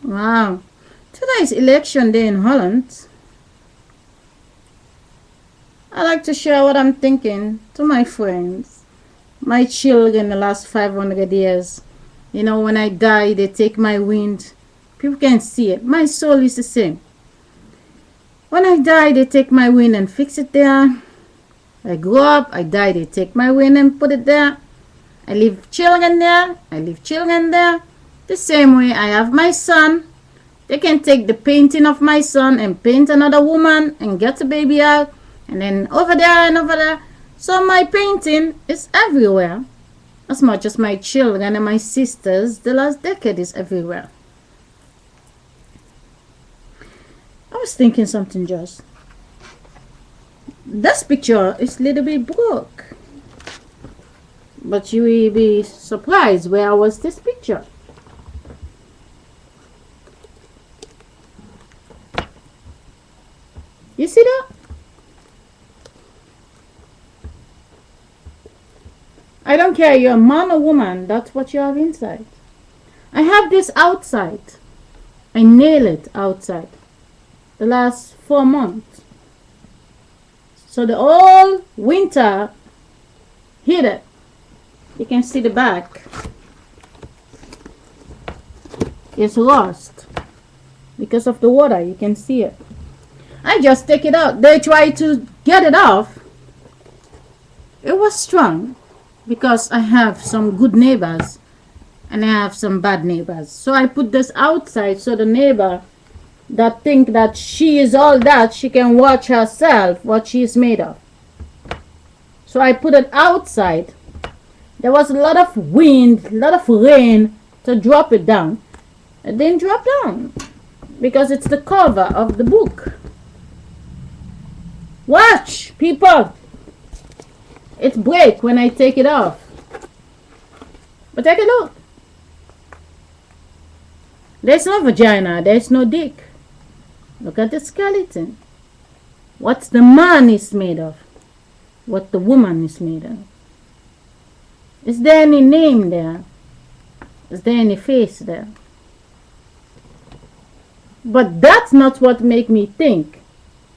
Wow. Today is election day in Holland. I like to share what I'm thinking to my friends, my children the last 500 years. You know, when I die, they take my wind. People can't see it. My soul is the same. When I die, they take my wind and fix it there. I grow up, I die, they take my wind and put it there. I leave children there, I leave children there. The same way I have my son. They can take the painting of my son and paint another woman and get the baby out. And then over there and over there. So my painting is everywhere. As much as my children and my sisters, the last decade is everywhere. I was thinking something just. This picture is a little bit broke. But you will be surprised where was this picture. You see that? I don't care you're a man or woman, that's what you have inside. I have this outside. I nail it outside. The last 4 months. So the whole winter hit it. You can see the back. It's lost. Because of the water, you can see it. I just take it out. They try to get it off. It was strong. Because I have some good neighbors. And I have some bad neighbors. So I put this outside so the neighbor that think that she is all that, she can watch herself what she is made of. So I put it outside. There was a lot of wind, a lot of rain to drop it down. It didn't drop down because it's the cover of the book. Watch, people. It breaks when I take it off. But take a look. There's no vagina, there's no dick. Look at the skeleton. What the man is made of. What the woman is made of. Is there any name there? Is there any face there? But that's not what make me think.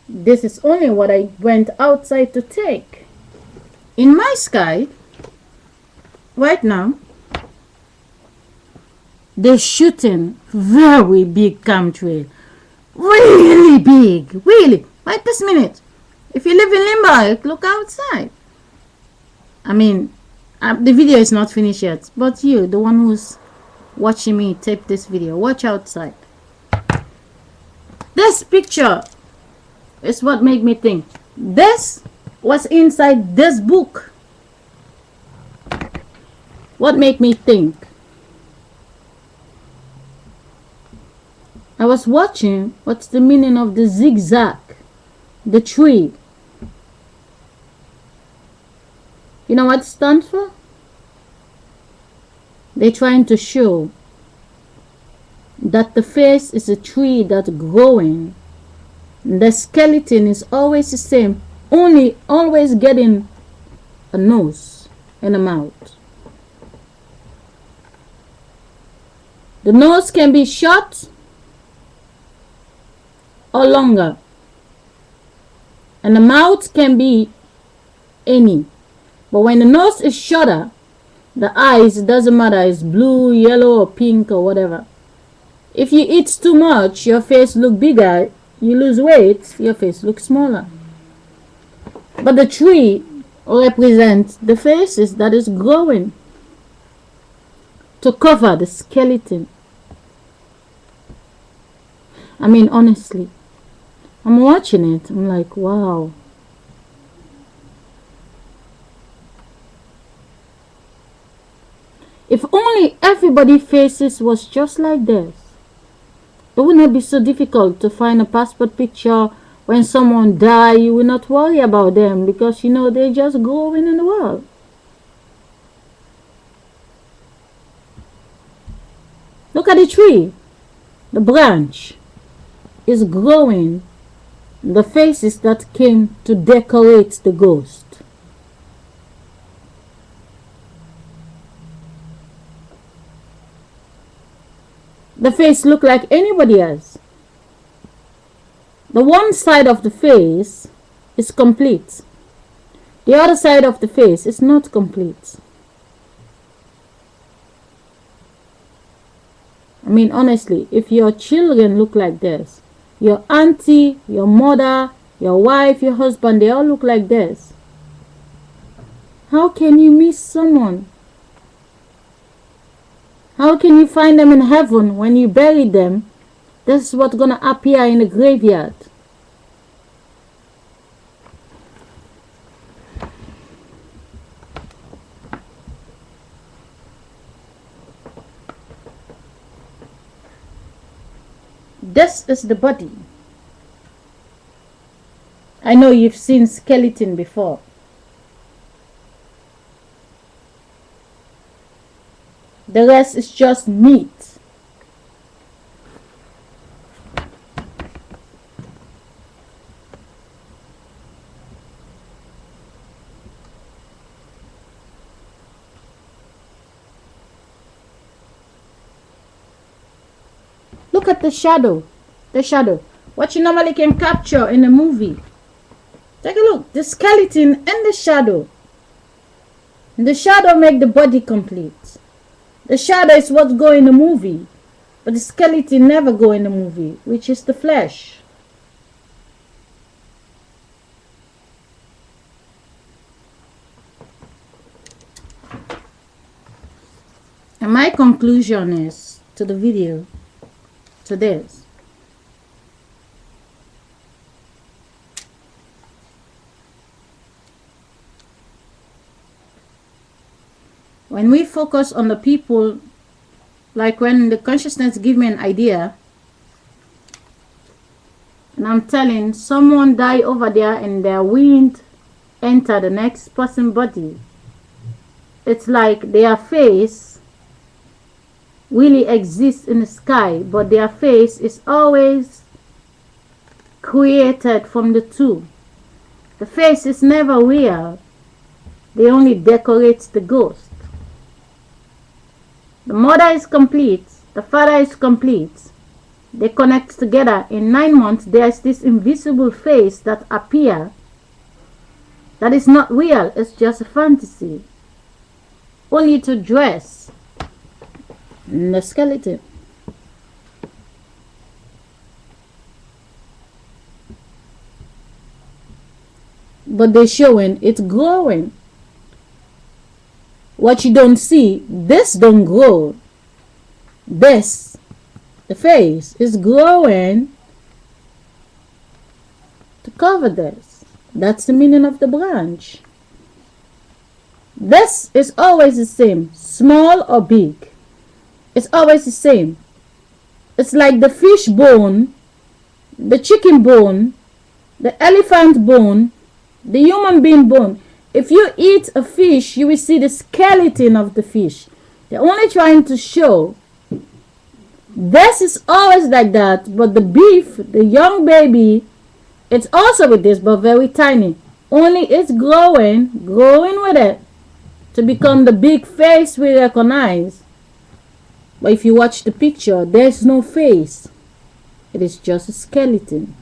This is only what I went outside to take. In my sky, right now, they're shooting very big chemtrail. Really big, really. Right this minute. If you live in Limburg, look outside. I mean, the video is not finished yet, but you, the one who's watching me tape this video, watch outside. This picture is what made me think. This was inside this book. What made me think? I was watching what's the meaning of the zigzag, the tree. You know what it stands for? They're trying to show that the face is a tree that's growing. The skeleton is always the same, only always getting a nose and a mouth. The nose can be short or longer, and the mouth can be any. But when the nose is shorter, the eyes, it doesn't matter, it's blue, yellow, or pink, or whatever. If you eat too much, your face look bigger. You lose weight, your face looks smaller. But the tree represents the faces that is growing to cover the skeleton. I mean, honestly, I'm watching it, I'm like, wow. If only everybody's faces was just like this, it would not be so difficult to find a passport picture. When someone dies, you will not worry about them because you know they're just growing in the world. Look at the tree. The branch is growing the faces that came to decorate the ghost. the face look like anybody else. The one side of the face is complete. The other side of the face is not complete. I mean, honestly, if your children look like this, your auntie, your mother, your wife, your husband, they all look like this, how can you miss someone? How can you find them in heaven when you bury them? This is what's going to appear in the graveyard. This is the body. I know you've seen skeleton before. The rest is just meat. Look at the shadow. The shadow. What you normally can capture in a movie. Take a look. The skeleton and the shadow. The shadow make the body complete. The shadow is what go in the movie. But the skeleton never go in the movie, which is the flesh. And my conclusion is to the video, to this. When we focus on the people, like when the consciousness give me an idea, and I'm telling someone die over there and their wind enter the next person's body, it's like their face really exists in the sky, but their face is always created from the two. The face is never real. They only decorate the ghost. The mother is complete. The father is complete. They connect together. In 9 months, there's this invisible face that appears. That is not real. It's just a fantasy. Only to dress the skeleton. But they're showing it's growing. What you don't see, this don't grow. This, the face, is growing to cover this. That's the meaning of the branch. This is always the same, small or big. It's always the same. It's like the fish bone, the chicken bone, the elephant bone, the human being bone. If you eat a fish, you will see the skeleton of the fish. They're only trying to show this is always like that, but the beef, the young baby, it's also with this, but very tiny. Only it's growing with it to become the big face we recognize. But if you watch the picture, there's no face. It is just a skeleton.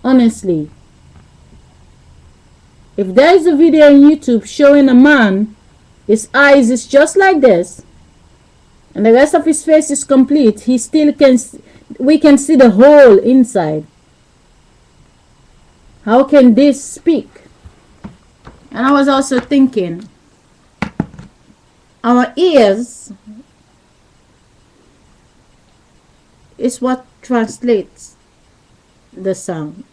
Honestly, if there is a video on YouTube showing a man, his eyes is just like this, and the rest of his face is complete, he still can, we can see the whole inside. How can this speak? And I was also thinking, our ears is what translates the sound.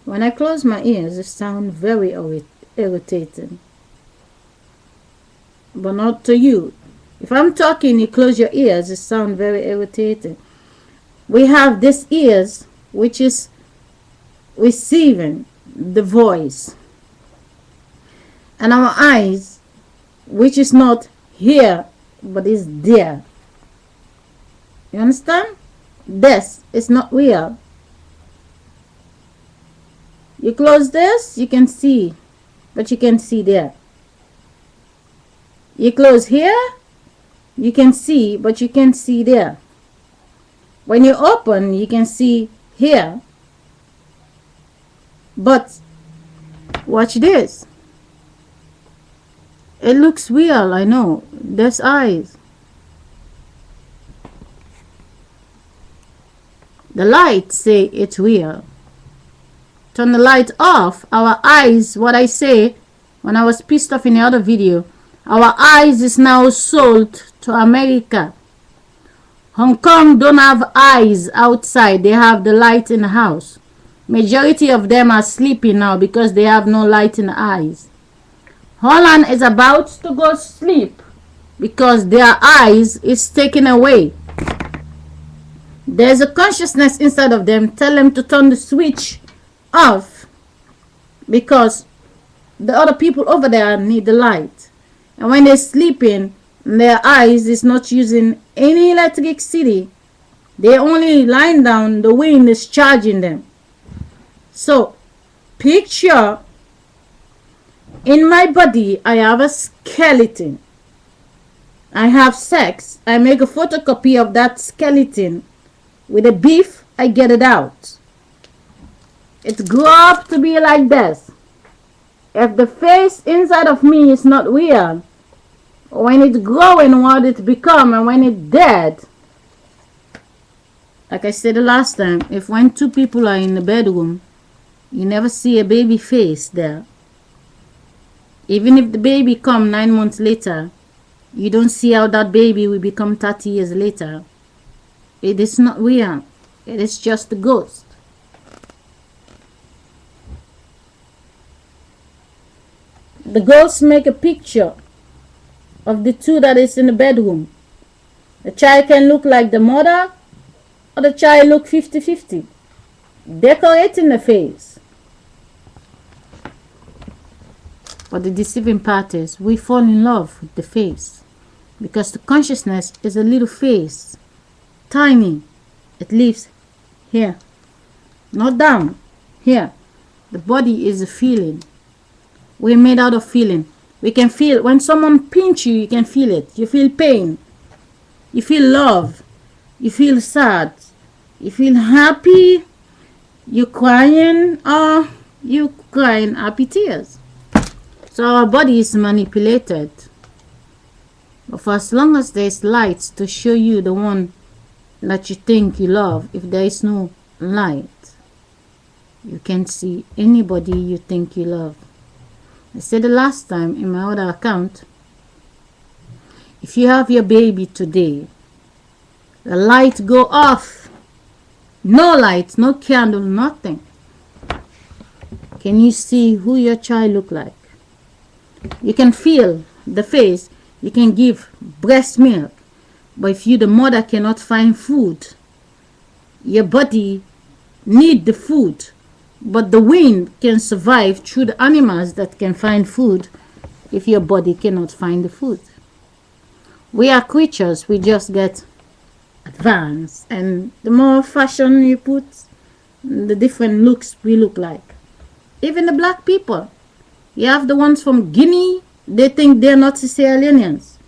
When I close my ears, it sounds very irritating. But not to you. If I'm talking, you close your ears, it sounds very irritating. We have this ears, which is receiving the voice. And our eyes, which is not here, but is there. You understand? This is not real. You close this, you can see, but you can see there. You close here, you can see, but you can't see there. When you open, you can see here. But watch this. It looks real, I know. There's eyes. The lights say it's real. Turn the light off. Our eyes, what I say when I was pissed off in the other video, our eyes is now sold to America. Hong Kong don't have eyes outside. They have the light in the house. Majority of them are sleeping now because they have no light in the eyes. Holland is about to go sleep because their eyes is taken away. There's a consciousness inside of them. Tell them to turn the switch off because the other people over there need the light. And when they're sleeping, their eyes is not using any electricity. They're only lying down. The wind is charging them. So, picture in my body, I have a skeleton. I have sex. I make a photocopy of that skeleton. With a beef, I get it out. It grew up to be like this. If the face inside of me is not real, when it's growing, what it become, and when it's dead, like I said the last time, if when two people are in the bedroom, you never see a baby face there. Even if the baby come 9 months later, you don't see how that baby will become 30 years later. It is not real. It is just a ghost. The ghosts make a picture of the two that is in the bedroom. The child can look like the mother, or the child look 50-50. Decorating the face. But the deceiving part is we fall in love with the face because the consciousness is a little face, tiny. It lives here, not down, here. The body is a feeling. We're made out of feeling. We can feel when someone pinch you, you can feel it. You feel pain. You feel love. You feel sad. You feel happy. You're crying, or you crying happy tears. So our body is manipulated. But for as long as there's lights to show you the one that you think you love, if there is no light, you can't see anybody you think you love. I said the last time in my other account, if you have your baby today, the light go off. No light, no candle, nothing. Can you see who your child look like? You can feel the face. You can give breast milk. But if you, the mother, cannot find food, your body need the food. But the wind can survive through the animals that can find food if your body cannot find the food. We are creatures. We just get advanced. And the more fashion you put, the different looks we look like. Even the black people. You have the ones from Guinea, they think they're not Sicilians.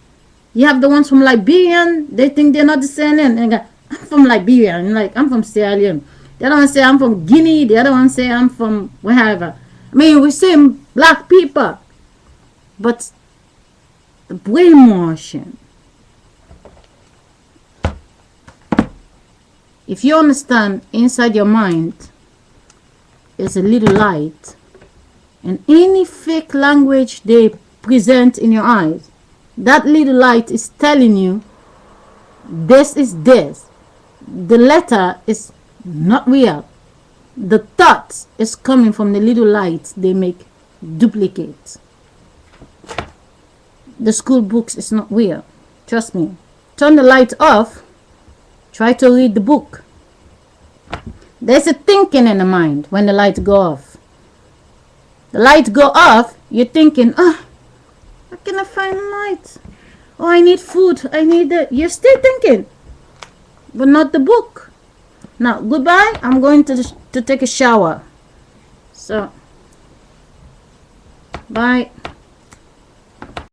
You have the ones from Liberia, they think they're not Sicilian. And I'm from Liberia, and like I'm from Sierra Leone. The other one say I'm from Guinea, the other one say I'm from wherever. I mean, we say black people. But the brainwashing. If you understand, inside your mind is a little light. And any fake language they present in your eyes, that little light is telling you this is this. The letter is not real. The thought is coming from the little light they make duplicate. The school books is not real. Trust me. Turn the light off. Try to read the book. There's a thinking in the mind when the light go off. The light go off, you're thinking, oh, how can I find light? Oh, I need food. I need that. You're still thinking, but not the book. Now, goodbye. I'm going to take a shower. So, bye.